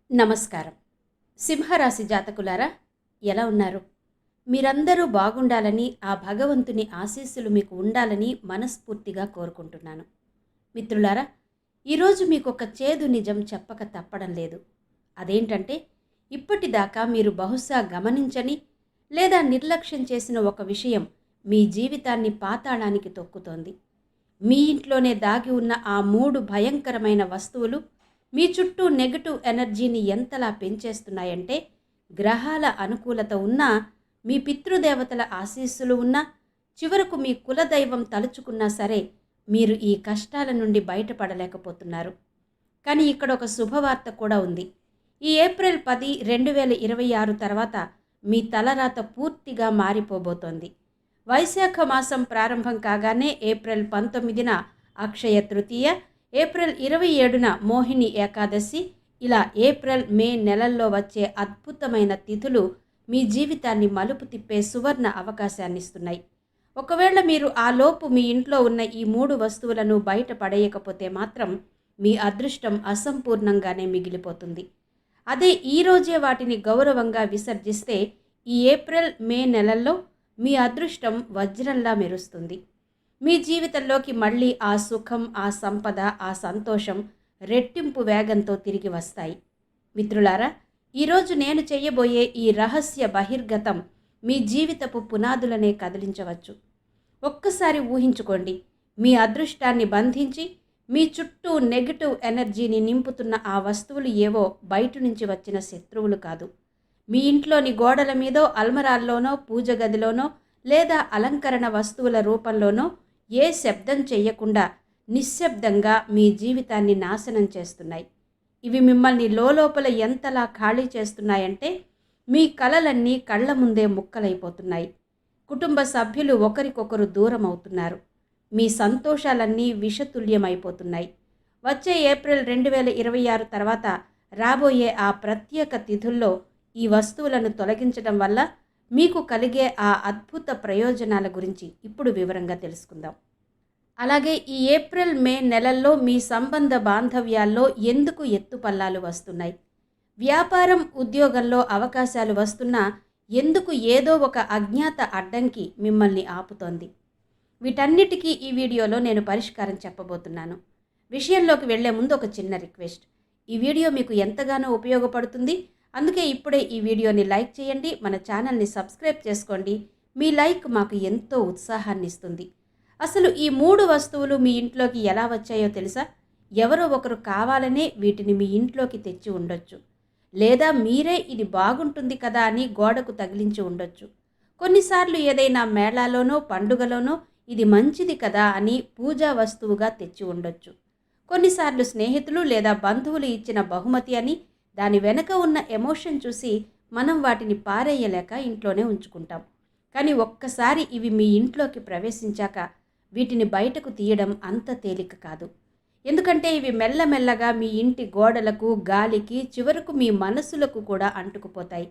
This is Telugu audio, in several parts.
నమస్కారం. సింహరాశి జాతకులారా, ఎలా ఉన్నారు? మీరందరూ బాగుండాలని, ఆ భగవంతుని ఆశీస్సులు మీకు ఉండాలని మనస్ఫూర్తిగా కోరుకుంటున్నాను. మిత్రులారా, ఈరోజు మీకొక చేదు నిజం చెప్పక తప్పడం లేదు. అదేంటంటే, ఇప్పటిదాకా మీరు బహుశా గమనించని లేదా నిర్లక్ష్యం చేసిన ఒక విషయం మీ జీవితాన్ని పాతాళానికి తొక్కుతోంది. మీ ఇంట్లోనే దాగి ఉన్న ఆ 3 భయంకరమైన వస్తువులు మీ చుట్టూ నెగటివ్ ఎనర్జీని ఎంతలా పెంచేస్తున్నాయంటే, గ్రహాల అనుకూలత ఉన్నా, మీ పితృదేవతల ఆశీస్సులు ఉన్నా, చివరకు మీ కులదైవం తలుచుకున్నా సరే, మీరు ఈ కష్టాల నుండి బయటపడలేకపోతున్నారు. కానీ ఇక్కడ ఒక శుభవార్త కూడా ఉంది. ఈ ఏప్రిల్ 10, 2026 తర్వాత మీ తలరాత పూర్తిగా మారిపోబోతోంది. వైశాఖ మాసం ప్రారంభం కాగానే ఏప్రిల్ 19న అక్షయ తృతీయ, ఏప్రిల్ 27న మోహిని ఏకాదశి, ఇలా ఏప్రిల్ మే నెలల్లో వచ్చే అద్భుతమైన తిథులు మీ జీవితాన్ని మలుపు తిప్పే సువర్ణ అవకాశాన్నిస్తున్నాయి. ఒకవేళ మీరు ఆ లోపు మీ ఇంట్లో ఉన్న ఈ 3 వస్తువులను బయట పడేయకపోతే మాత్రం మీ అదృష్టం అసంపూర్ణంగానే మిగిలిపోతుంది. అదే ఈరోజే వాటిని గౌరవంగా విసర్జిస్తే ఈ ఏప్రిల్ మే నెలల్లో మీ అదృష్టం వజ్రంలా మెరుస్తుంది. మీ జీవితంలోకి మళ్ళీ ఆ సుఖం, ఆ సంపద, ఆ సంతోషం రెట్టింపు వేగంతో తిరిగి వస్తాయి. మిత్రులారా, ఈరోజు నేను చెయ్యబోయే ఈ రహస్య బహిర్గతం మీ జీవితపు పునాదులనే కదిలించవచ్చు. ఒక్కసారి ఊహించుకోండి, మీ అదృష్టాన్ని బంధించి మీ చుట్టూ నెగటివ్ ఎనర్జీని నింపుతున్న ఆ వస్తువులు ఏవో బయట నుంచి వచ్చిన శత్రువులు కాదు. మీ ఇంట్లోని గోడల మీదో, అల్మరాల్లోనో, పూజ గదిలోనో లేదా అలంకరణ వస్తువుల రూపంలోనో ఏ శబ్దం చెయ్యకుండా నిశ్శబ్దంగా మీ జీవితాన్ని నాశనం చేస్తున్నాయి. ఇవి మిమ్మల్ని లోపల ఎంతలా ఖాళీ చేస్తున్నాయంటే, మీ కలలన్నీ కళ్ళ ముందే ముక్కలైపోతున్నాయి. కుటుంబ సభ్యులు ఒకరికొకరు దూరం అవుతున్నారు. మీ సంతోషాలన్నీ విషతుల్యమైపోతున్నాయి. వచ్చే ఏప్రిల్ 2026 తర్వాత రాబోయే ఆ ప్రత్యేక తిథుల్లో ఈ వస్తువులను తొలగించడం వల్ల మీకు కలిగే ఆ అద్భుత ప్రయోజనాల గురించి ఇప్పుడు వివరంగా తెలుసుకుందాం. అలాగే ఈ ఏప్రిల్ మే నెలల్లో మీ సంబంధ బాంధవ్యాల్లో ఎందుకు ఎత్తుపల్లాలు వస్తున్నాయి, వ్యాపారం ఉద్యోగంలో అవకాశాలు వస్తున్నా ఎందుకు ఏదో ఒక అజ్ఞాత అడ్డంకి మిమ్మల్ని ఆపుతోంది, వీటన్నిటికీ ఈ వీడియోలో నేను పరిష్కారం చెప్పబోతున్నాను. విషయంలోకి వెళ్లే ముందు ఒక చిన్న రిక్వెస్ట్. ఈ వీడియో మీకు ఎంతగానో ఉపయోగపడుతుంది. అందుకే ఇప్పుడే ఈ వీడియోని లైక్ చేయండి, మన ఛానల్ని సబ్స్క్రైబ్ చేసుకోండి. మీ లైక్ మాకు ఎంతో ఉత్సాహాన్ని ఇస్తుంది. అసలు ఈ 3 వస్తువులు మీ ఇంట్లోకి ఎలా వచ్చాయో తెలుసా? ఎవరో ఒకరు కావాలనే వీటిని మీ ఇంట్లోకి తెచ్చి ఉండొచ్చు, లేదా మీరే ఇది బాగుంటుంది కదా అని గోడకు తగిలించి ఉండొచ్చు. కొన్నిసార్లు ఏదైనా మేళాలోనో పండుగలోనో ఇది మంచిది కదా అని పూజా వస్తువుగా తెచ్చి ఉండొచ్చు. కొన్నిసార్లు స్నేహితులు లేదా బంధువులు ఇచ్చిన బహుమతి అని, దాని వెనక ఉన్న ఎమోషన్ చూసి మనం వాటిని పారేయలేక ఇంట్లోనే ఉంచుకుంటాం. కానీ ఒక్కసారి ఇవి మీ ఇంట్లోకి ప్రవేశించాక వీటిని బయటకు తీయడం అంత తేలిక కాదు. ఎందుకంటే ఇవి మెల్లమెల్లగా మీ ఇంటి గోడలకు, గాలికి, చివరకు మీ మనసులకు కూడా అంటుకుపోతాయి.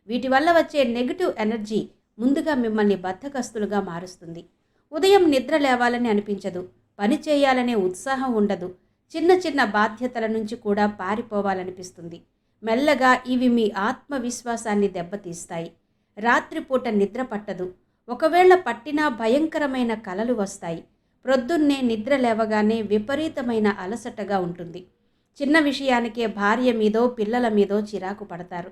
వీటి వల్ల వచ్చే నెగిటివ్ ఎనర్జీ ముందుగా మిమ్మల్ని బద్ధకస్తులుగా మారుస్తుంది. ఉదయం నిద్ర లేవాలని అనిపించదు, పని చేయాలనే ఉత్సాహం ఉండదు, చిన్న చిన్న బాధ్యతల నుంచి కూడా పారిపోవాలనిపిస్తుంది. మెల్లగా ఇవి మీ ఆత్మవిశ్వాసాన్ని దెబ్బతీస్తాయి. రాత్రిపూట నిద్ర పట్టదు, ఒకవేళ పట్టినా భయంకరమైన కలలు వస్తాయి. ప్రొద్దున్నే నిద్ర లేవగానే విపరీతమైన అలసటగా ఉంటుంది. చిన్న విషయానికే భార్య మీదో పిల్లల మీదో చిరాకు పడతారు.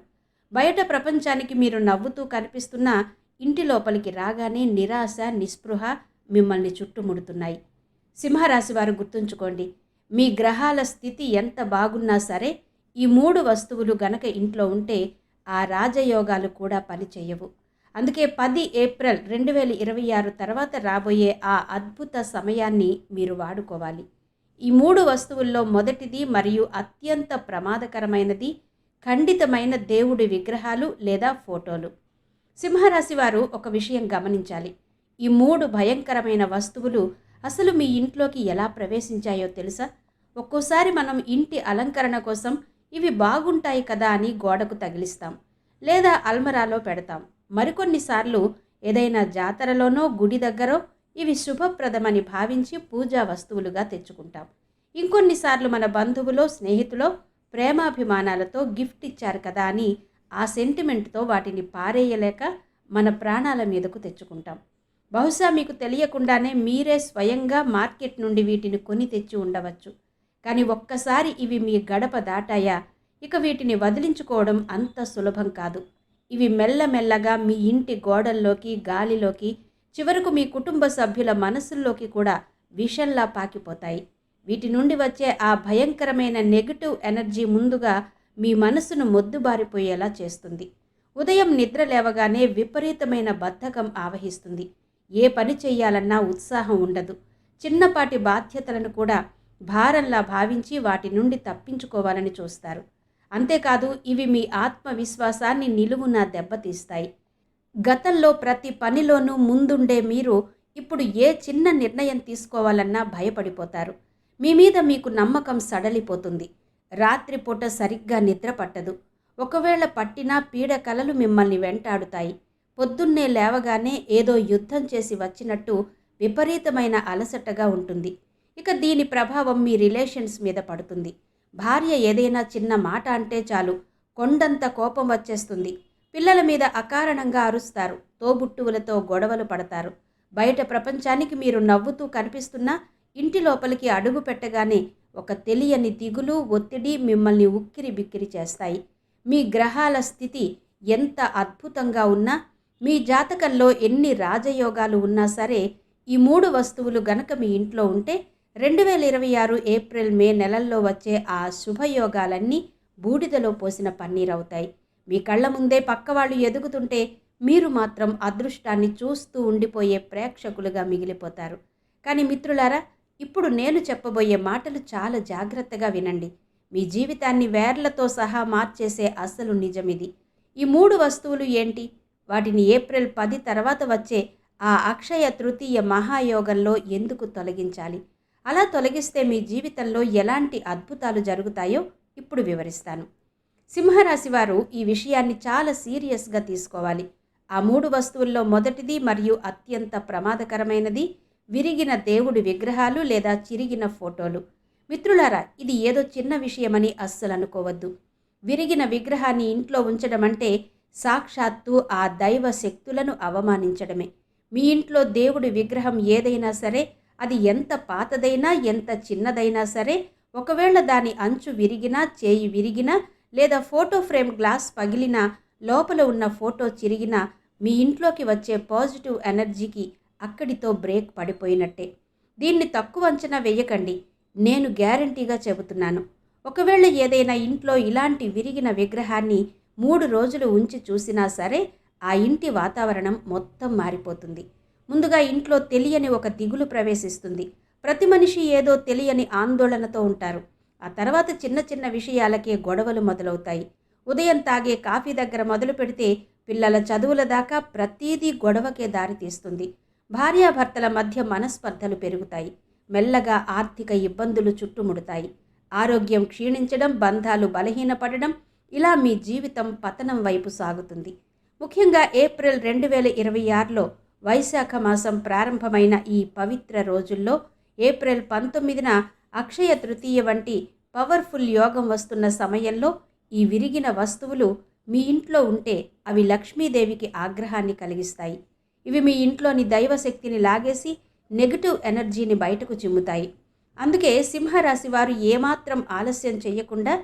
బయట ప్రపంచానికి మీరు నవ్వుతూ కనిపిస్తున్నా ఇంటి లోపలికి రాగానే నిరాశ, నిస్పృహ మిమ్మల్ని చుట్టుముడుతున్నాయి. సింహరాశి వారు గుర్తుంచుకోండి, మీ గ్రహాల స్థితి ఎంత బాగున్నా సరే ఈ 3 వస్తువులు గనక ఇంట్లో ఉంటే ఆ రాజయోగాలు కూడా పనిచేయవు. అందుకే 10 ఏప్రిల్ 2026 తర్వాత రాబోయే ఆ అద్భుత సమయాన్ని మీరు వాడుకోవాలి. ఈ 3 వస్తువుల్లో మొదటిది మరియు అత్యంత ప్రమాదకరమైనది ఖండితమైన దేవుడి విగ్రహాలు లేదా ఫోటోలు. సింహరాశి వారు ఒక విషయం గమనించాలి. ఈ 3 భయంకరమైన వస్తువులు అసలు మీ ఇంట్లోకి ఎలా ప్రవేశించాయో తెలుసా? ఒక్కోసారి మనం ఇంటి అలంకరణ కోసం ఇవి బాగుంటాయి కదా అని గోడకు తగిలిస్తాం, లేదా అల్మరాలో పెడతాం. మరికొన్నిసార్లు ఏదైనా జాతరలోనో గుడి దగ్గరో ఇవి శుభప్రదమని భావించి పూజా వస్తువులుగా తెచ్చుకుంటాం. ఇంకొన్నిసార్లు మన బంధువులో, స్నేహితులో ప్రేమాభిమానాలతో గిఫ్ట్ ఇచ్చారు కదా అని ఆ సెంటిమెంట్తో వాటిని పారేయలేక మన ప్రాణాల మీదకు తెచ్చుకుంటాం. బహుశా మీకు తెలియకుండానే మీరే స్వయంగా మార్కెట్ నుండి వీటిని కొని తెచ్చి ఉండవచ్చు. కానీ ఒక్కసారి ఇవి మీ గడప దాటాయా, ఇక వీటిని వదిలించుకోవడం అంత సులభం కాదు. ఇవి మెల్లమెల్లగా మీ ఇంటి గోడల్లోకి, గాలిలోకి, చివరకు మీ కుటుంబ సభ్యుల మనసుల్లోకి కూడా విషంలా పాకిపోతాయి. వీటి నుండి వచ్చే ఆ భయంకరమైన నెగటివ్ ఎనర్జీ ముందుగా మీ మనసును మొద్దుబారిపోయేలా చేస్తుంది. ఉదయం నిద్ర లేవగానే విపరీతమైన బద్ధకం ఆవహిస్తుంది. ఏ పని చెయ్యాలన్నా ఉత్సాహం ఉండదు. చిన్నపాటి బాధ్యతలను కూడా భారంలా భావించి వాటి నుండి తప్పించుకోవాలని చూస్తారు. అంతేకాదు, ఇవి మీ ఆత్మవిశ్వాసాన్ని నిలువునా దెబ్బతీస్తాయి. గతంలో ప్రతి పనిలోనూ ముందుండే మీరు ఇప్పుడు ఏ చిన్న నిర్ణయం తీసుకోవాలన్నా భయపడిపోతారు. మీ మీద మీకు నమ్మకం సడలిపోతుంది. రాత్రిపూట సరిగ్గా నిద్ర పట్టదు. ఒకవేళ పట్టినా పీడకలలు మిమ్మల్ని వెంటాడుతాయి. పొద్దున్నే లేవగానే ఏదో యుద్ధం చేసి వచ్చినట్టు విపరీతమైన అలసటగా ఉంటుంది. ఇక దీని ప్రభావం మీ రిలేషన్స్ మీద పడుతుంది. భార్య ఏదైనా చిన్న మాట అంటే చాలు కొండంత కోపం వచ్చేస్తుంది. పిల్లల మీద అకారణంగా అరుస్తారు. తోబుట్టువులతో గొడవలు పడతారు. బయట ప్రపంచానికి మీరు నవ్వుతూ కనిపిస్తున్నా ఇంటి లోపలికి అడుగు పెట్టగానే ఒక తెలియని దిగులు, ఒత్తిడి మిమ్మల్ని ఉక్కిరి బిక్కిరి చేస్తాయి. మీ గ్రహాల స్థితి ఎంత అద్భుతంగా ఉన్నా, మీ జాతకంలో ఎన్ని రాజయోగాలు ఉన్నా సరే, ఈ 3 వస్తువులు గనక మీ ఇంట్లో ఉంటే 2026 ఏప్రిల్ మే నెలల్లో వచ్చే ఆ శుభయోగాలన్నీ బూడిదలో పోసిన పన్నీరవుతాయి. మీ కళ్ళ ముందే పక్కవాళ్ళు ఎదుగుతుంటే మీరు మాత్రం అదృష్టాన్ని చూస్తూ ఉండిపోయే ప్రేక్షకులుగా మిగిలిపోతారు. కానీ మిత్రులారా, ఇప్పుడు నేను చెప్పబోయే మాటలు చాలా జాగ్రత్తగా వినండి. మీ జీవితాన్ని వేర్లతో సహా మార్చేసే అసలు నిజమిది. ఈ 3 వస్తువులు ఏంటి? వాటిని ఏప్రిల్ 10 తర్వాత వచ్చే ఆ అక్షయ తృతీయ మహాయోగంలో ఎందుకు తొలగించాలి? అలా తొలగిస్తే మీ జీవితంలో ఎలాంటి అద్భుతాలు జరుగుతాయో ఇప్పుడు వివరిస్తాను. సింహరాశి వారు ఈ విషయాన్ని చాలా సీరియస్గా తీసుకోవాలి. ఆ 3 వస్తువుల్లో మొదటిది మరియు అత్యంత ప్రమాదకరమైనది విరిగిన దేవుడి విగ్రహాలు లేదా చిరిగిన ఫోటోలు. మిత్రులారా, ఇది ఏదో చిన్న విషయమని అస్సలు అనుకోవద్దు. విరిగిన విగ్రహాన్ని ఇంట్లో ఉంచడం అంటే సాక్షాత్తు ఆ దైవ శక్తులను అవమానించడమే. మీ ఇంట్లో దేవుడి విగ్రహం ఏదైనా సరే, అది ఎంత పాతదైనా, ఎంత చిన్నదైనా సరే, ఒకవేళ దాని అంచు విరిగినా, చేయి విరిగినా, లేదా ఫోటో ఫ్రేమ్ గ్లాస్ పగిలినా, లోపల ఉన్న ఫోటో చిరిగినా, మీ ఇంట్లోకి వచ్చే పాజిటివ్ ఎనర్జీకి అక్కడితో బ్రేక్ పడిపోయినట్టే. దీన్ని తక్కువ అంచనా వేయకండి. నేను గ్యారంటీగా చెబుతున్నాను. ఒకవేళ ఏదైనా ఇంట్లో ఇలాంటి విరిగిన విగ్రహాన్ని 3 రోజులు ఉంచి చూసినా సరే, ఆ ఇంటి వాతావరణం మొత్తం మారిపోతుంది. ముందుగా ఇంట్లో తెలియని ఒక దిగులు ప్రవేశిస్తుంది. ప్రతి మనిషి ఏదో తెలియని ఆందోళనతో ఉంటారు. ఆ తర్వాత చిన్న చిన్న విషయాలకే గొడవలు మొదలవుతాయి. ఉదయం తాగే కాఫీ దగ్గర మొదలు పెడితే పిల్లల చదువుల దాకా ప్రతీదీ గొడవకే దారితీస్తుంది. భార్యాభర్తల మధ్య మనస్పర్ధలు పెరుగుతాయి. మెల్లగా ఆర్థిక ఇబ్బందులు చుట్టుముడతాయి. ఆరోగ్యం క్షీణించడం, బంధాలు బలహీనపడడం, ఇలా మీ జీవితం పతనం వైపు సాగుతుంది. ముఖ్యంగా ఏప్రిల్ 2026లో వైశాఖ మాసం ప్రారంభమైన ఈ పవిత్ర రోజుల్లో ఏప్రిల్ 19న అక్షయ తృతీయ వంటి పవర్ఫుల్ యోగం వస్తున్న సమయంలో ఈ విరిగిన వస్తువులు మీ ఇంట్లో ఉంటే అవి లక్ష్మీదేవికి ఆగ్రహాన్ని కలిగిస్తాయి. ఇవి మీ ఇంట్లోని దైవశక్తిని లాగేసి నెగటివ్ ఎనర్జీని బయటకు చిమ్ముతాయి. అందుకే సింహరాశి వారు ఏమాత్రం ఆలస్యం చేయకుండా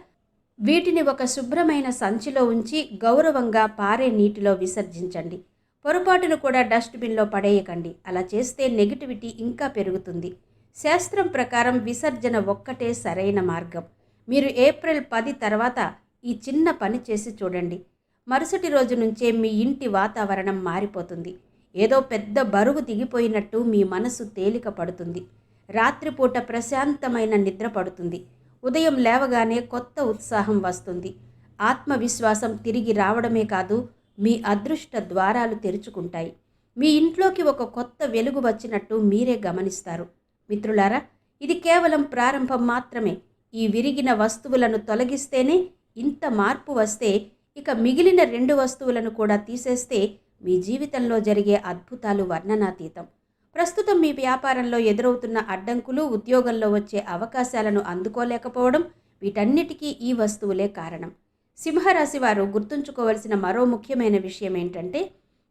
వీటిని ఒక శుభ్రమైన సంచిలో ఉంచి గౌరవంగా పారే నీటిలో విసర్జించండి. పొరపాటును కూడా డస్ట్బిన్లో పడేయకండి. అలా చేస్తే నెగిటివిటీ ఇంకా పెరుగుతుంది. శాస్త్రం ప్రకారం విసర్జన ఒక్కటే సరైన మార్గం. మీరు ఏప్రిల్ 10 తర్వాత ఈ చిన్న పని చేసి చూడండి. మరుసటి రోజు నుంచే మీ ఇంటి వాతావరణం మారిపోతుంది. ఏదో పెద్ద బరువు దిగిపోయినట్టు మీ మనసు తేలిక పడుతుంది. రాత్రిపూట ప్రశాంతమైన నిద్ర పడుతుంది. ఉదయం లేవగానే కొత్త ఉత్సాహం వస్తుంది. ఆత్మవిశ్వాసం తిరిగి రావడమే కాదు, మీ అదృష్ట ద్వారాలు తెరుచుకుంటాయి. మీ ఇంట్లోకి ఒక కొత్త వెలుగు వచ్చినట్టు మీరే గమనిస్తారు. మిత్రులారా, ఇది కేవలం ప్రారంభం మాత్రమే. ఈ విరిగిన వస్తువులను తొలగిస్తేనే ఇంత మార్పు వస్తే, ఇక మిగిలిన 2 వస్తువులను కూడా తీసేస్తే మీ జీవితంలో జరిగే అద్భుతాలు వర్ణనాతీతం. ప్రస్తుతం మీ వ్యాపారంలో ఎదురవుతున్న అడ్డంకులు, ఉద్యోగంలో వచ్చే అవకాశాలను అందుకోలేకపోవడం, వీటన్నిటికీ ఈ వస్తువులే కారణం. సింహరాశి వారు గుర్తుంచుకోవలసిన మరో ముఖ్యమైన విషయం ఏంటంటే,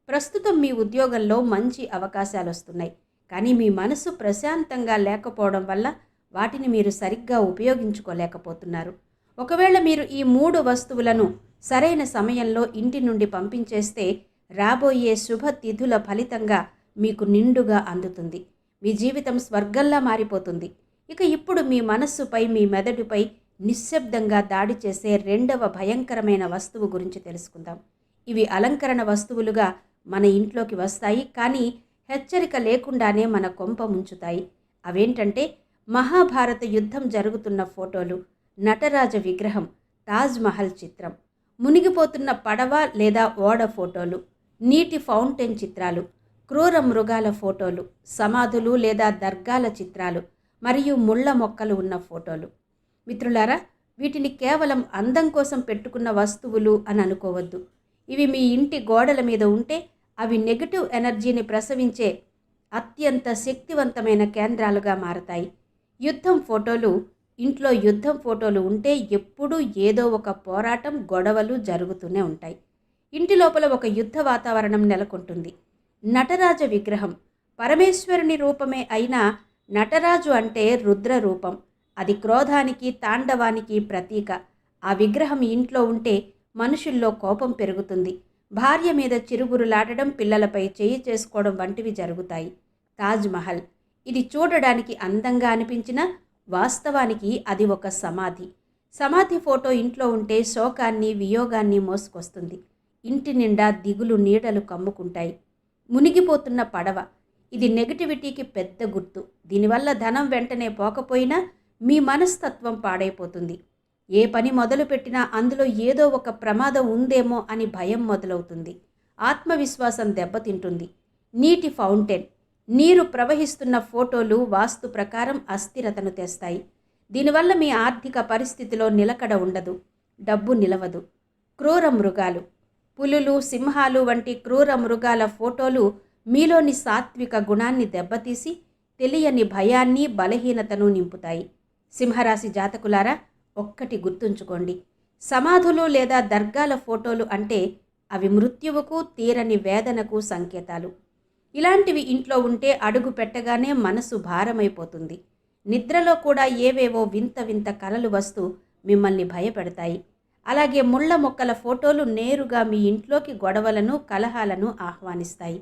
ప్రస్తుతం మీ ఉద్యోగంలో మంచి అవకాశాలు వస్తున్నాయి, కానీ మీ మనసు ప్రశాంతంగా లేకపోవడం వల్ల వాటిని మీరు సరిగ్గా ఉపయోగించుకోలేకపోతున్నారు. ఒకవేళ మీరు ఈ 3 వస్తువులను సరైన సమయంలో ఇంటి నుండి పంపించేస్తే రాబోయే శుభ తిథుల ఫలితంగా మీకు నిండుగా అందుతుంది. మీ జీవితం స్వర్గంలా మారిపోతుంది. ఇక ఇప్పుడు మీ మనస్సుపై, మీ మెదడుపై నిశ్శబ్దంగా దాడి చేసే రెండవ భయంకరమైన వస్తువు గురించి తెలుసుకుందాం. ఇవి అలంకరణ వస్తువులుగా మన ఇంట్లోకి వస్తాయి, కానీ హెచ్చరిక లేకుండానే మన కొంప ముంచుతాయి. అవేంటంటే మహాభారత యుద్ధం జరుగుతున్న ఫోటోలు, నటరాజ విగ్రహం, తాజ్మహల్ చిత్రం, మునిగిపోతున్న పడవ లేదా ఓడ ఫోటోలు, నీటి ఫౌంటైన్ చిత్రాలు, క్రూర మృగాల ఫోటోలు, సమాధులు లేదా దర్గాల చిత్రాలు మరియు ముళ్ళ మొక్కలు ఉన్న ఫోటోలు. మిత్రులారా, వీటిని కేవలం అందం కోసం పెట్టుకున్న వస్తువులు అని అనుకోవద్దు. ఇవి మీ ఇంటి గోడల మీద ఉంటే అవి నెగటివ్ ఎనర్జీని ప్రసవించే అత్యంత శక్తివంతమైన కేంద్రాలుగా మారతాయి. యుద్ధం ఫోటోలు, ఇంట్లో యుద్ధం ఫోటోలు ఉంటే ఎప్పుడూ ఏదో ఒక పోరాటం, గొడవలు జరుగుతూనే ఉంటాయి. ఇంటి లోపల ఒక యుద్ధ వాతావరణం నెలకొంటుంది. నటరాజ విగ్రహం పరమేశ్వరుని రూపమే అయినా నటరాజు అంటే రుద్ర రూపం. అది క్రోధానికి, తాండవానికి ప్రతీక. ఆ విగ్రహం ఇంట్లో ఉంటే మనుషుల్లో కోపం పెరుగుతుంది. భార్య మీద చిరుగురులాడడం, పిల్లలపై చేయి చేసుకోవడం వంటివి జరుగుతాయి. తాజ్మహల్, ఇది చూడడానికి అందంగా అనిపించినా వాస్తవానికి అది ఒక సమాధి. సమాధి ఫోటో ఇంట్లో ఉంటే శోకాన్ని, వియోగాన్ని మోసుకొస్తుంది. ఇంటి నిండా దిగులు, నీడలు కమ్ముకుంటాయి. మునిగిపోతున్న పడవ, ఇది నెగటివిటీకి పెద్ద గుర్తు. దీనివల్ల ధనం వెంటనే పోకపోయినా మీ మనస్తత్వం పాడైపోతుంది. ఏ పని మొదలుపెట్టినా అందులో ఏదో ఒక ప్రమాదం ఉందేమో అని భయం మొదలవుతుంది. ఆత్మవిశ్వాసం దెబ్బతింటుంది. నీటి ఫౌంటైన్, నీరు ప్రవహిస్తున్న ఫోటోలు వాస్తు ప్రకారం అస్థిరతను తెస్తాయి. దీనివల్ల మీ ఆర్థిక పరిస్థితిలో నిలకడ ఉండదు, డబ్బు నిలవదు. క్రూర మృగాలు, పులులు, సింహాలు వంటి క్రూర మృగాల ఫోటోలు మీలోని సాత్విక గుణాన్ని దెబ్బతీసి తెలియని భయాన్ని, బలహీనతను నింపుతాయి. సింహరాశి జాతకులారా, ఒక్కటి గుర్తుంచుకోండి. సమాధులు లేదా దర్గాల ఫోటోలు అంటే అవి మృత్యువుకు, తీరని వేదనకు సంకేతాలు. ఇలాంటివి ఇంట్లో ఉంటే అడుగు పెట్టగానే మనసు భారమైపోతుంది. నిద్రలో కూడా ఏవేవో వింత వింత కలలు వస్తూ మిమ్మల్ని భయపెడతాయి. అలాగే ముళ్ళ మొక్కల ఫోటోలు నేరుగా మీ ఇంట్లోకి గొడవలను, కలహాలను ఆహ్వానిస్తాయి.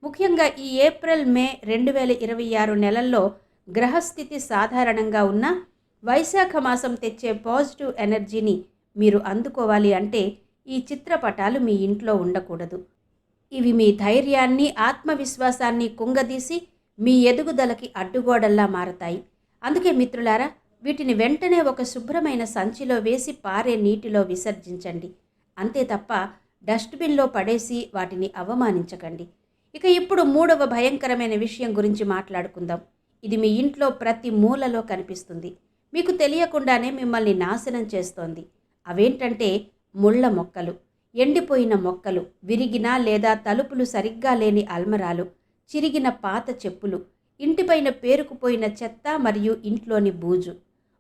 ముఖ్యంగా ఈ ఏప్రిల్, మే 2026 నెలల్లో గ్రహస్థితి సాధారణంగా ఉన్న వైశాఖ మాసం తెచ్చే పాజిటివ్ ఎనర్జీని మీరు అందుకోవాలి అంటే ఈ చిత్రపటాలు మీ ఇంట్లో ఉండకూడదు. ఇవి మీ ధైర్యాన్ని, ఆత్మవిశ్వాసాన్ని కుంగదీసి మీ ఎదుగుదలకి అడ్డుగోడల్లా మారతాయి. అందుకే మిత్రులారా, వీటిని వెంటనే ఒక శుభ్రమైన సంచిలో వేసి పారే నీటిలో విసర్జించండి. అంతే తప్ప డస్ట్బిన్లో పడేసి వాటిని అవమానించకండి. ఇక ఇప్పుడు 3వ భయంకరమైన విషయం గురించి మాట్లాడుకుందాం. ఇది మీ ఇంట్లో ప్రతి మూలలో కనిపిస్తుంది. మీకు తెలియకుండానే మిమ్మల్ని నాశనం చేస్తోంది. అవేంటంటే ముళ్ళ మొక్కలు, ఎండిపోయిన మొక్కలు, విరిగిన లేదా తలుపులు సరిగ్గా లేని అల్మరాలు, చిరిగిన పాత చెప్పులు, ఇంటిపైన పేరుకుపోయిన చెత్త మరియు ఇంట్లోని బూజు.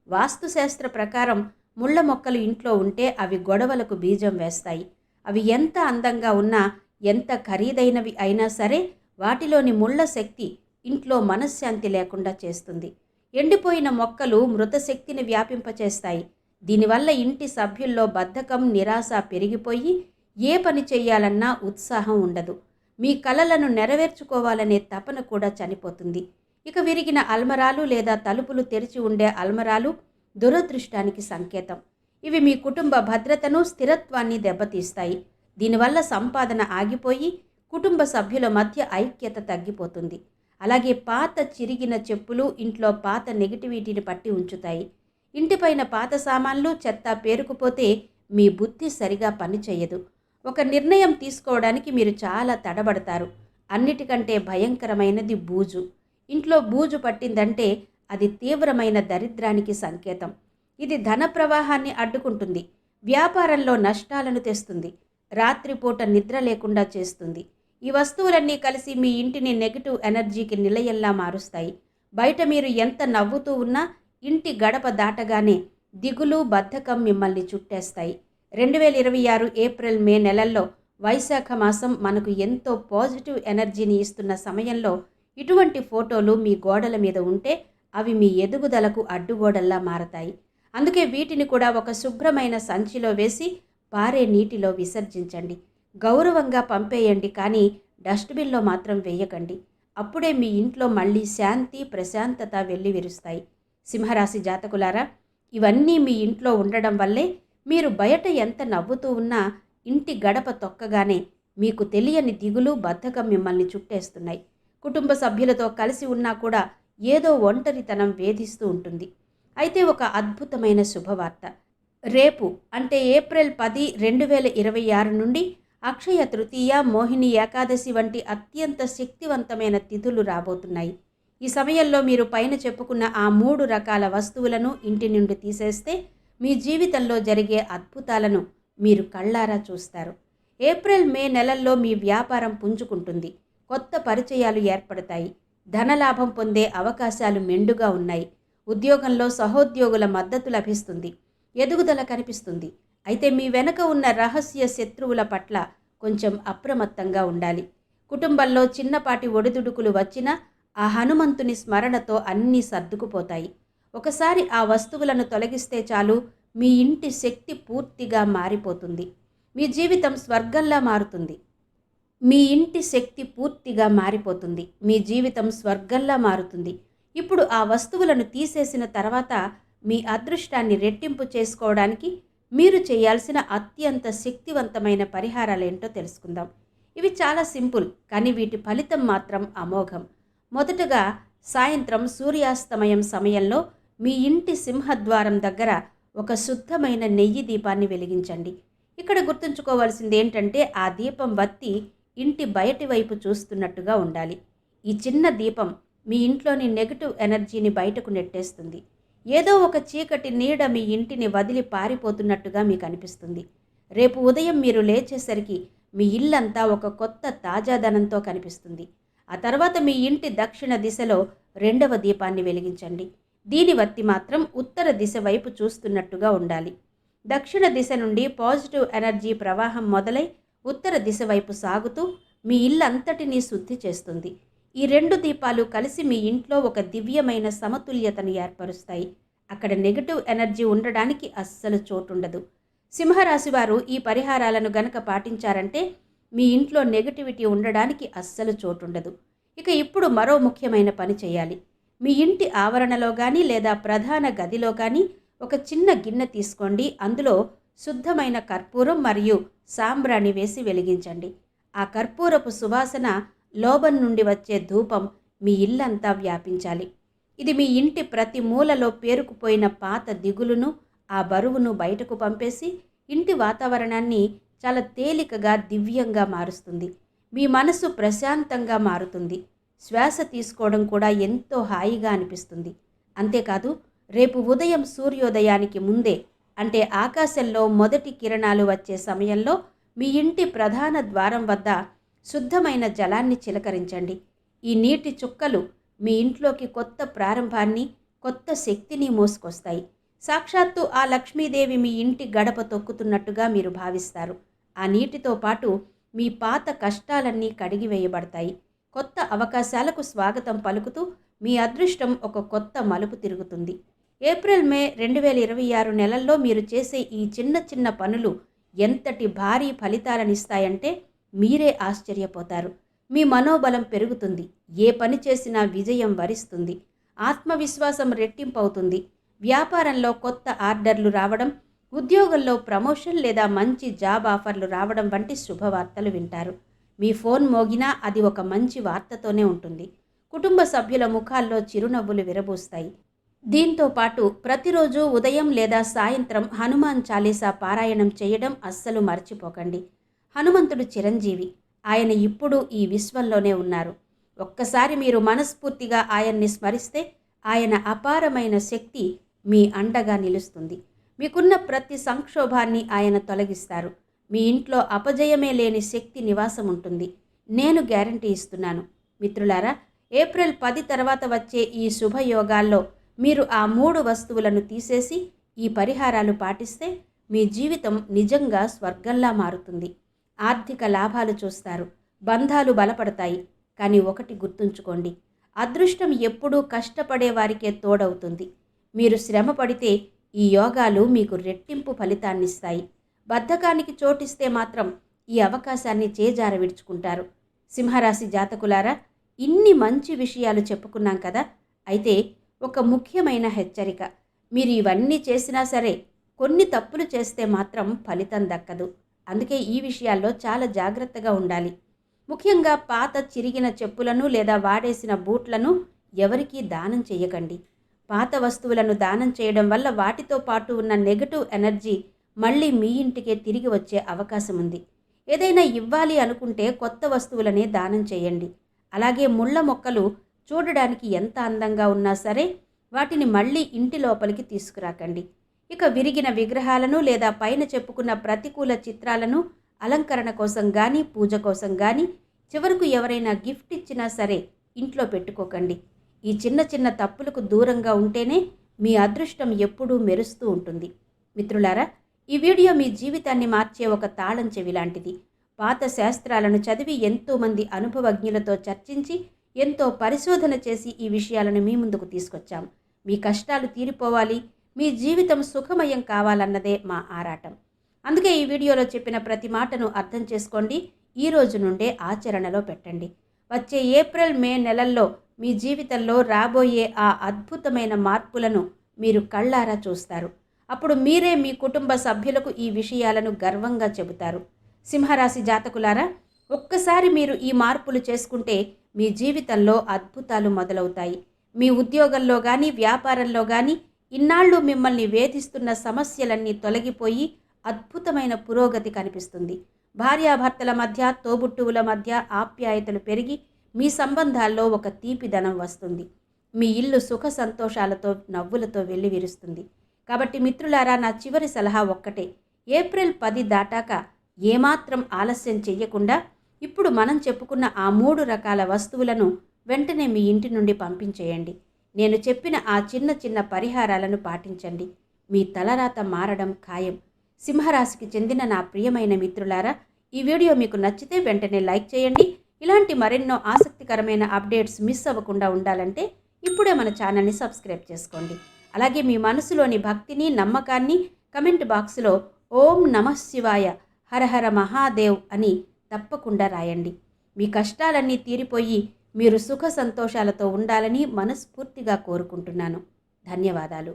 వాస్తుశాస్త్ర ప్రకారం ముళ్ళ మొక్కలు ఇంట్లో ఉంటే అవి గొడవలకు బీజం వేస్తాయి. అవి ఎంత అందంగా ఉన్నా, ఎంత ఖరీదైనవి అయినా సరే వాటిలోని ముళ్ళ శక్తి ఇంట్లో మనశ్శాంతి లేకుండా చేస్తుంది. ఎండిపోయిన మొక్కలు మృతశక్తిని వ్యాపింపచేస్తాయి. దీనివల్ల ఇంటి సభ్యుల్లో బద్ధకం, నిరాశ పెరిగిపోయి ఏ పని చేయాలన్నా ఉత్సాహం ఉండదు. మీ కలలను నెరవేర్చుకోవాలనే తపన కూడా చనిపోతుంది. ఇక విరిగిన అల్మరాలు లేదా తలుపులు తెరిచి ఉండే అల్మరాలు దురదృష్టానికి సంకేతం. ఇవి మీ కుటుంబ భద్రతను, స్థిరత్వాన్ని దెబ్బతీస్తాయి. దీనివల్ల సంపాదన ఆగిపోయి కుటుంబ సభ్యుల మధ్య ఐక్యత తగ్గిపోతుంది. అలాగే పాత చిరిగిన చెప్పులు ఇంట్లో పాత నెగిటివిటీని పట్టి ఉంచుతాయి. ఇంటిపైన పాత సామాన్లు, చెత్త పేరుకుపోతే మీ బుద్ధి సరిగా పనిచేయదు. ఒక నిర్ణయం తీసుకోవడానికి మీరు చాలా తడబడతారు. అన్నిటికంటే భయంకరమైనది బూజు. ఇంట్లో బూజు పట్టిందంటే అది తీవ్రమైన దరిద్రానికి సంకేతం. ఇది ధన ప్రవాహాన్ని అడ్డుకుంటుంది, వ్యాపారంలో నష్టాలను తెస్తుంది, రాత్రిపూట నిద్ర లేకుండా చేస్తుంది. ఈ వస్తువులన్నీ కలిసి మీ ఇంటిని నెగిటివ్ ఎనర్జీకి నిలయంలా మారుస్తాయి. బయట మీరు ఎంత నవ్వుతూ ఉన్నా ఇంటి గడప దాటగానే దిగులు, బద్ధకం మిమ్మల్ని చుట్టేస్తాయి. 2026 ఏప్రిల్, మే నెలల్లో వైశాఖ మాసం మనకు ఎంతో పాజిటివ్ ఎనర్జీని ఇస్తున్న సమయంలో ఇటువంటి ఫోటోలు మీ గోడల మీద ఉంటే అవి మీ ఎదుగుదలకు అడ్డుగోడల్లా మారతాయి. అందుకే వీటిని కూడా ఒక శుభ్రమైన సంచిలో వేసి పారే నీటిలో విసర్జించండి. గౌరవంగా పంపేయండి, కానీ డస్ట్బిన్లో మాత్రం వేయకండి. అప్పుడే మీ ఇంట్లో మళ్ళీ శాంతి, ప్రశాంతత వెల్లివిరుస్తాయి. సింహరాశి జాతకులారా, ఇవన్నీ మీ ఇంట్లో ఉండడం వల్లే మీరు బయట ఎంత నవ్వుతూ ఉన్నా ఇంటి గడప తొక్కగానే మీకు తెలియని దిగులు, బద్ధకం మిమ్మల్ని చుట్టేస్తున్నాయి. కుటుంబ సభ్యులతో కలిసి ఉన్నా కూడా ఏదో ఒంటరితనం వేధిస్తూ ఉంటుంది. అయితే ఒక అద్భుతమైన శుభవార్త. రేపు అంటే ఏప్రిల్ 10, 2026 నుండి అక్షయ తృతీయ, మోహిని ఏకాదశి వంటి అత్యంత శక్తివంతమైన తిథులు రాబోతున్నాయి. ఈ సమయంలో మీరు పైన చెప్పుకున్న ఆ 3 రకాల వస్తువులను ఇంటి నుండి తీసేస్తే మీ జీవితంలో జరిగే అద్భుతాలను మీరు కళ్ళారా చూస్తారు. ఏప్రిల్, మే నెలల్లో మీ వ్యాపారం పుంజుకుంటుంది. కొత్త పరిచయాలు ఏర్పడతాయి. ధనలాభం పొందే అవకాశాలు మెండుగా ఉన్నాయి. ఉద్యోగంలో సహోద్యోగుల మద్దతు లభిస్తుంది. ఎదుగుదల కనిపిస్తుంది. అయితే మీ వెనక ఉన్న రహస్య శత్రువుల పట్ల కొంచెం అప్రమత్తంగా ఉండాలి. కుటుంబంలో చిన్నపాటి ఒడిదుడుకులు వచ్చినా ఆ హనుమంతుని స్మరణతో అన్నీ సర్దుకుపోతాయి. ఒకసారి ఆ వస్తువులను తొలగిస్తే చాలు, మీ ఇంటి శక్తి పూర్తిగా మారిపోతుంది. మీ జీవితం స్వర్గంలా మారుతుంది. మీ ఇంటి శక్తి పూర్తిగా మారిపోతుంది. మీ జీవితం స్వర్గంలా మారుతుంది. ఇప్పుడు ఆ వస్తువులను తీసేసిన తర్వాత మీ అదృష్టాన్ని రెట్టింపు చేసుకోవడానికి మీరు చేయాల్సిన అత్యంత శక్తివంతమైన పరిహారాలేంటో తెలుసుకుందాం. ఇవి చాలా సింపుల్, కానీ వీటి ఫలితం మాత్రం అమోఘం. మొదటగా సాయంత్రం సూర్యాస్తమయం సమయంలో మీ ఇంటి సింహద్వారం దగ్గర ఒక శుద్ధమైన నెయ్యి దీపాన్ని వెలిగించండి. ఇక్కడ గుర్తుంచుకోవాల్సింది ఏంటంటే ఆ దీపం వత్తి ఇంటి బయటి వైపు చూస్తున్నట్టుగా ఉండాలి. ఈ చిన్న దీపం మీ ఇంట్లోని నెగటివ్ ఎనర్జీని బయటకు నెట్టేస్తుంది. ఏదో ఒక చీకటి నీడ మీ ఇంటిని వదిలి పారిపోతున్నట్టుగా మీకు అనిపిస్తుంది. రేపు ఉదయం మీరు లేచేసరికి మీ ఇల్లంతా ఒక కొత్త తాజాదనంతో కనిపిస్తుంది. ఆ తర్వాత మీ ఇంటి దక్షిణ దిశలో 2వ దీపాన్ని వెలిగించండి. దీని వత్తి మాత్రం ఉత్తర దిశ వైపు చూస్తున్నట్టుగా ఉండాలి. దక్షిణ దిశ నుండి పాజిటివ్ ఎనర్జీ ప్రవాహం మొదలై ఉత్తర దిశ వైపు సాగుతూ మీ ఇల్లంతటినీ శుద్ధి చేస్తుంది. ఈ 2 దీపాలు కలిసి మీ ఇంట్లో ఒక దివ్యమైన సమతుల్యతను ఏర్పరుస్తాయి. అక్కడ నెగటివ్ ఎనర్జీ ఉండడానికి అస్సలు చోటుండదు. సింహరాశి వారు ఈ పరిహారాలను గనక పాటించారంటే మీ ఇంట్లో నెగటివిటీ ఉండడానికి అస్సలు చోటుండదు. ఇక ఇప్పుడు మరో ముఖ్యమైన పని చేయాలి. మీ ఇంటి ఆవరణలో కానీ లేదా ప్రధాన గదిలో కానీ ఒక చిన్న గిన్నె తీసుకోండి. అందులో శుద్ధమైన కర్పూరం మరియు సాంబ్రాణి వేసి వెలిగించండి. ఆ కర్పూరపు సువాసన, లోబం నుండి వచ్చే ధూపం మీ ఇల్లంతా వ్యాపించాలి. ఇది మీ ఇంటి ప్రతి మూలలో పేరుకుపోయిన పాత దిగులును, ఆ బరువును బయటకు పంపేసి ఇంటి వాతావరణాన్ని చాలా తేలికగా, దివ్యంగా మారుస్తుంది. మీ మనసు ప్రశాంతంగా మారుతుంది. శ్వాస తీసుకోవడం కూడా ఎంతో హాయిగా అనిపిస్తుంది. అంతేకాదు, రేపు ఉదయం సూర్యోదయానికి ముందే, అంటే ఆకాశంలో మొదటి కిరణాలు వచ్చే సమయంలో మీ ఇంటి ప్రధాన ద్వారం వద్ద శుద్ధమైన జలాన్ని చిలకరించండి. ఈ నీటి చుక్కలు మీ ఇంట్లోకి కొత్త ప్రారంభాన్ని, కొత్త శక్తిని మోసుకొస్తాయి. సాక్షాత్తు ఆ లక్ష్మీదేవి మీ ఇంటి గడప తొక్కుతున్నట్టుగా మీరు భావిస్తారు. ఆ నీటితో పాటు మీ పాత కష్టాలన్నీ కడిగివేయబడతాయి. కొత్త అవకాశాలకు స్వాగతం పలుకుతూ మీ అదృష్టం ఒక కొత్త మలుపు తిరుగుతుంది. ఏప్రిల్, మే 2026 నెలల్లో మీరు చేసే ఈ చిన్న చిన్న పనులు ఎంతటి భారీ ఫలితాలనిస్తాయంటే మీరే ఆశ్చర్యపోతారు. మీ మనోబలం పెరుగుతుంది. ఏ పని చేసినా విజయం వరిస్తుంది. ఆత్మవిశ్వాసం రెట్టింపవుతుంది. వ్యాపారంలో కొత్త ఆర్డర్లు రావడం, ఉద్యోగంలో ప్రమోషన్ లేదా మంచి జాబ్ ఆఫర్లు రావడం వంటి శుభవార్తలు వింటారు. మీ ఫోన్ మోగినా అది ఒక మంచి వార్తతోనే ఉంటుంది. కుటుంబ సభ్యుల ముఖాల్లో చిరునవ్వులు విరబూస్తాయి. దీంతో పాటు ప్రతిరోజు ఉదయం లేదా సాయంత్రం హనుమాన్ చాలీసా పారాయణం చేయడం అస్సలు మర్చిపోకండి. హనుమంతుడు చిరంజీవి. ఆయన ఇప్పుడు ఈ విశ్వంలోనే ఉన్నారు. ఒక్కసారి మీరు మనస్ఫూర్తిగా ఆయన్ని స్మరిస్తే ఆయన అపారమైన శక్తి మీ అండగా నిలుస్తుంది. మీకున్న ప్రతి సంక్షోభాన్ని ఆయన తొలగిస్తారు. మీ ఇంట్లో అపజయమే లేని శక్తి నివాసం ఉంటుంది. నేను గ్యారంటీ ఇస్తున్నాను. మిత్రులారా, ఏప్రిల్ 10 తర్వాత వచ్చే ఈ శుభయోగాల్లో మీరు ఆ 3 వస్తువులను తీసేసి ఈ పరిహారాలు పాటిస్తే మీ జీవితం నిజంగా స్వర్గంలా మారుతుంది. ఆర్థిక లాభాలు చూస్తారు, బంధాలు బలపడతాయి. కానీ ఒకటి గుర్తుంచుకోండి, అదృష్టం ఎప్పుడూ కష్టపడే వారికే తోడవుతుంది. మీరు శ్రమ పడితే ఈ యోగాలు మీకు రెట్టింపు ఫలితాన్నిస్తాయి. బద్ధకానికి చోటిస్తే మాత్రం ఈ అవకాశాన్ని చేజార విడుచుకుంటారు. సింహరాశి జాతకులారా, ఇన్ని మంచి విషయాలు చెప్పుకున్నాం కదా. అయితే ఒక ముఖ్యమైన హెచ్చరిక, మీరు ఇవన్నీ చేసినా సరే కొన్ని తప్పులు చేస్తే మాత్రం ఫలితం దక్కదు. అందుకే ఈ విషయాల్లో చాలా జాగ్రత్తగా ఉండాలి. ముఖ్యంగా పాత చిరిగిన చెప్పులను లేదా వాడేసిన బూట్లను ఎవరికీ దానం చేయకండి. పాత వస్తువులను దానం చేయడం వల్ల వాటితో పాటు ఉన్న నెగటివ్ ఎనర్జీ మళ్ళీ మీ ఇంటికే తిరిగి వచ్చే అవకాశం ఉంది. ఏదైనా ఇవ్వాలి అనుకుంటే కొత్త వస్తువులనే దానం చేయండి. అలాగే ముళ్ళ మొక్కలు చూడడానికి ఎంత అందంగా ఉన్నా సరే వాటిని మళ్ళీ ఇంటి లోపలికి తీసుకురాకండి. ఇక విరిగిన విగ్రహాలను లేదా పైన చెప్పుకున్న ప్రతికూల చిత్రాలను అలంకరణ కోసం కానీ పూజ కోసం కానీ చివరకు ఎవరైనా గిఫ్ట్ ఇచ్చినా సరే ఇంట్లో పెట్టుకోకండి. ఈ చిన్న చిన్న తప్పులకు దూరంగా ఉంటేనే మీ అదృష్టం ఎప్పుడూ మెరుస్తూ ఉంటుంది. మిత్రులారా, ఈ వీడియో మీ జీవితాన్ని మార్చే ఒక తాళం చెవి లాంటిది. పాత శాస్త్రాలను చదివి ఎంతోమంది అనుభవజ్ఞులతో చర్చించి ఎంతో పరిశోధన చేసి ఈ విషయాలను మీ ముందుకు తీసుకొచ్చాం. మీ కష్టాలు తీరిపోవాలి, మీ జీవితం సుఖమయం కావాలన్నదే మా ఆరాటం. అందుకే ఈ వీడియోలో చెప్పిన ప్రతి మాటను అర్థం చేసుకోండి. ఈ రోజు నుండే ఆచరణలో పెట్టండి. వచ్చే ఏప్రిల్ మే నెలల్లో మీ జీవితంలో రాబోయే ఆ అద్భుతమైన మార్పులను మీరు కళ్ళారా చూస్తారు. అప్పుడు మీరే మీ కుటుంబ సభ్యులకు ఈ విషయాలను గర్వంగా చెబుతారు. సింహరాశి జాతకులారా, ఒక్కసారి మీరు ఈ మార్పులు చేసుకుంటే మీ జీవితంలో అద్భుతాలు మొదలవుతాయి. మీ ఉద్యోగంలో కానీ వ్యాపారంలో కానీ ఇన్నాళ్ళు మిమ్మల్ని వేధిస్తున్న సమస్యలన్నీ తొలగిపోయి అద్భుతమైన పురోగతి కనిపిస్తుంది. భార్యాభర్తల మధ్య, తోబుట్టువుల మధ్య ఆప్యాయతలు పెరిగి మీ సంబంధాల్లో ఒక తీపిదనం వస్తుంది. మీ ఇల్లు సుఖ సంతోషాలతో నవ్వులతో వెల్లివిరుస్తుంది. కాబట్టి మిత్రులారా, నా చివరి సలహా ఒక్కటే, ఏప్రిల్ 10 దాటాక ఏమాత్రం ఆలస్యం చెయ్యకుండా ఇప్పుడు మనం చెప్పుకున్న ఆ 3 రకాల వస్తువులను వెంటనే మీ ఇంటి నుండి పంపించేయండి. నేను చెప్పిన ఆ చిన్న చిన్న పరిహారాలను పాటించండి. మీ తలరాత మారడం ఖాయం. సింహరాశికి చెందిన నా ప్రియమైన మిత్రులారా, ఈ వీడియో మీకు నచ్చితే వెంటనే లైక్ చేయండి. ఇలాంటి మరెన్నో ఆసక్తికరమైన అప్డేట్స్ మిస్ అవ్వకుండా ఉండాలంటే ఇప్పుడే మన ఛానల్ని సబ్స్క్రైబ్ చేసుకోండి. అలాగే మీ మనసులోని భక్తిని, నమ్మకాన్ని కమెంట్ బాక్స్లో ఓం నమః శివాయ, హరహర మహాదేవ్ అని తప్పకుండా రాయండి. మీ కష్టాలన్నీ తీరిపోయి మీరు సుఖ సంతోషాలతో ఉండాలని మనస్ఫూర్తిగా కోరుకుంటున్నాను. ధన్యవాదాలు.